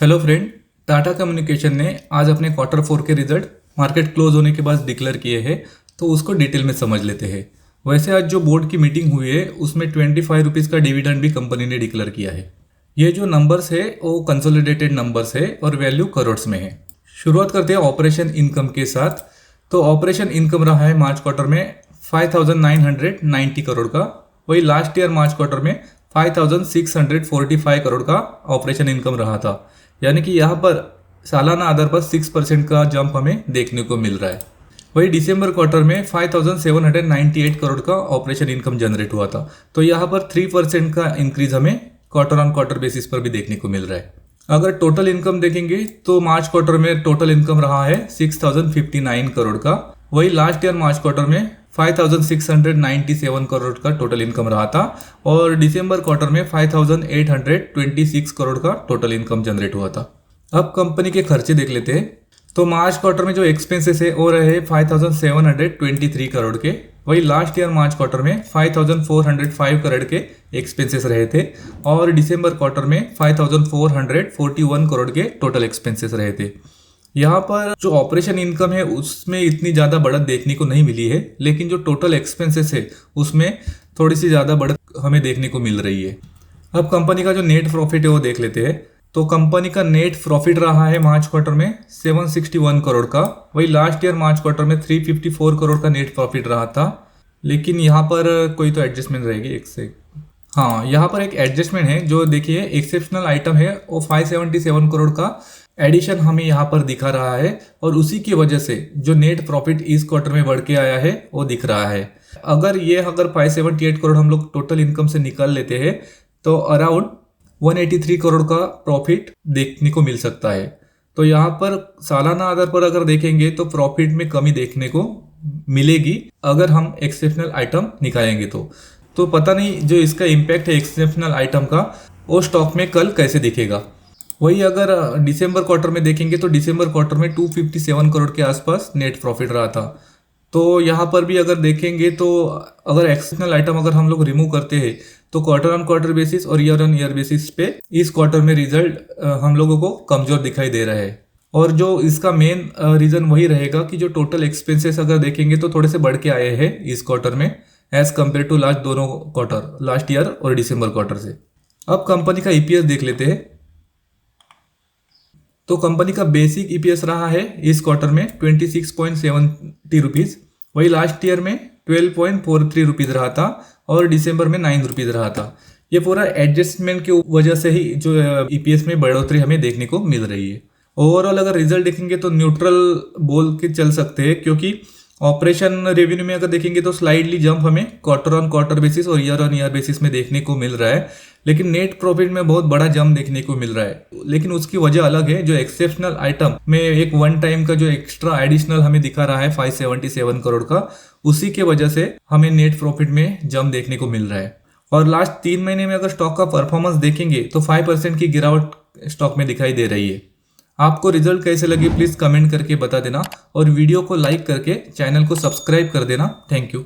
Hello friend, Tata communication ने आज अपने क्वार्टर 4 के रिजल्ट मार्केट क्लोज होने के बाद डिक्लेयर किए हैं, तो उसको डिटेल में समझ लेते हैं। वैसे आज जो बोर्ड की मीटिंग हुई है उसमें 25 रुपीज़ का डिविडेंड भी कंपनी ने डिक्लेयर किया है। ये जो नंबर्स है वो कंसोलिडेटेड नंबर्स है और वैल्यू करोड्स में है। शुरुआत करते हैं ऑपरेशन इनकम के साथ। तो ऑपरेशन इनकम रहा है मार्च क्वार्टर में 5,990 करोड़ का। वही लास्ट ईयर मार्च क्वार्टर में 5,645 करोड़ का ऑपरेशन इनकम रहा था। यानी कि यहाँ पर सालाना आधार पर 6% का जंप हमें देखने को मिल रहा है। वही दिसंबर क्वार्टर में 5,798 करोड़ का ऑपरेशन इनकम जनरेट हुआ था, तो यहाँ पर 3% का इंक्रीज हमें क्वार्टर ऑन क्वार्टर बेसिस पर भी देखने को मिल रहा है। अगर टोटल इनकम देखेंगे तो मार्च क्वार्टर में टोटल इनकम रहा है 6,059 करोड़ का। वही लास्ट ईयर मार्च क्वार्टर में 5,697 करोड़ का टोटल इनकम रहा था और दिसंबर क्वार्टर में 5,826 करोड़ का टोटल इनकम जनरेट हुआ था। अब कंपनी के खर्चे देख लेते हैं। तो मार्च क्वार्टर में जो एक्सपेंसेस है वो रहे 5,723 करोड़ के। वही लास्ट ईयर मार्च क्वार्टर में 5,405 करोड़ के एक्सपेंसेस रहे थे और दिसंबर क्वार्टर में 5,441 करोड़ के टोटल एक्सपेंसेस रहे थे। यहाँ पर जो ऑपरेशन इनकम है उसमें इतनी ज़्यादा बढ़त देखने को नहीं मिली है, लेकिन जो टोटल एक्सपेंसेस है उसमें थोड़ी सी ज़्यादा बढ़त हमें देखने को मिल रही है। अब कंपनी का जो नेट प्रॉफिट है वो देख लेते हैं। तो कंपनी का नेट प्रॉफिट रहा है मार्च क्वार्टर में 761 करोड़ का। वही लास्ट ईयर मार्च क्वार्टर में 354 करोड़ का नेट प्रॉफिट रहा था। लेकिन यहाँ पर कोई तो एडजस्टमेंट रहेगी एक से। हाँ, यहाँ पर एक एडजस्टमेंट है। जो देखिए एक्सेप्शनल आइटम है वो 577 करोड़ का एडिशन हमें यहाँ पर दिखा रहा है और उसी की वजह से जो नेट प्रॉफिट इस क्वार्टर में बढ़ के आया है वो दिख रहा है। अगर 578 करोड़ हम लोग टोटल इनकम से निकाल लेते हैं तो अराउंड 183 करोड़ का प्रॉफिट देखने को मिल सकता है। तो यहाँ पर सालाना आधार पर अगर देखेंगे तो प्रॉफिट में कमी देखने को मिलेगी अगर हम एक्सेप्शनल आइटम निकालेंगे तो पता नहीं जो इसका इम्पैक्ट है एक्सेप्शनल आइटम का वो स्टॉक में कल कैसे दिखेगा। वही अगर दिसंबर क्वार्टर में देखेंगे तो दिसंबर क्वार्टर में 257 करोड़ के आसपास नेट प्रॉफिट रहा था। तो यहाँ पर भी अगर देखेंगे तो अगर एक्सेप्शनल आइटम अगर हम लोग रिमूव करते हैं तो क्वार्टर ऑन क्वार्टर बेसिस और ईयर ऑन ईयर बेसिस पे इस क्वार्टर में रिजल्ट हम लोगों को कमजोर दिखाई दे रहा है। और जो इसका मेन रीजन वही रहेगा कि जो टोटल एक्सपेंसेस अगर देखेंगे तो थोड़े से बढ़ के आए हैं इस क्वार्टर में एज कम्पेयर टू लास्ट दोनों क्वार्टर, लास्ट ईयर और दिसंबर क्वार्टर से। अब कंपनी का ईपीएस देख लेते हैं। तो कंपनी का बेसिक ईपीएस रहा है इस क्वार्टर में 26.70 रुपीज़। वही लास्ट ईयर में 12.43 रुपीज़ रहा था और दिसंबर में 9 रुपीज़ रहा था। ये पूरा एडजस्टमेंट की वजह से ही जो ईपीएस में बढ़ोतरी हमें देखने को मिल रही है। ओवरऑल अगर रिजल्ट देखेंगे तो न्यूट्रल बोल के चल सकते हैं, क्योंकि ऑपरेशन रेवेन्यू में अगर देखेंगे तो स्लाइडली जंप हमें क्वार्टर ऑन क्वार्टर बेसिस और ईयर ऑन ईयर बेसिस में देखने को मिल रहा है, लेकिन नेट प्रॉफिट में बहुत बड़ा जंप देखने को मिल रहा है। लेकिन उसकी वजह अलग है। जो एक्सेप्शनल आइटम में एक वन टाइम का जो एक्स्ट्रा एडिशनल हमें दिखा रहा है 577 करोड़ का, उसी के वजह से हमें नेट प्रॉफिट में जंप देखने को मिल रहा है। और लास्ट 3 महीने में अगर स्टॉक का परफॉर्मेंस देखेंगे तो 5% की गिरावट स्टॉक में दिखाई दे रही है। आपको रिजल्ट कैसे लगे प्लीज कमेंट करके बता देना और वीडियो को लाइक करके चैनल को सब्सक्राइब कर देना। Thank you.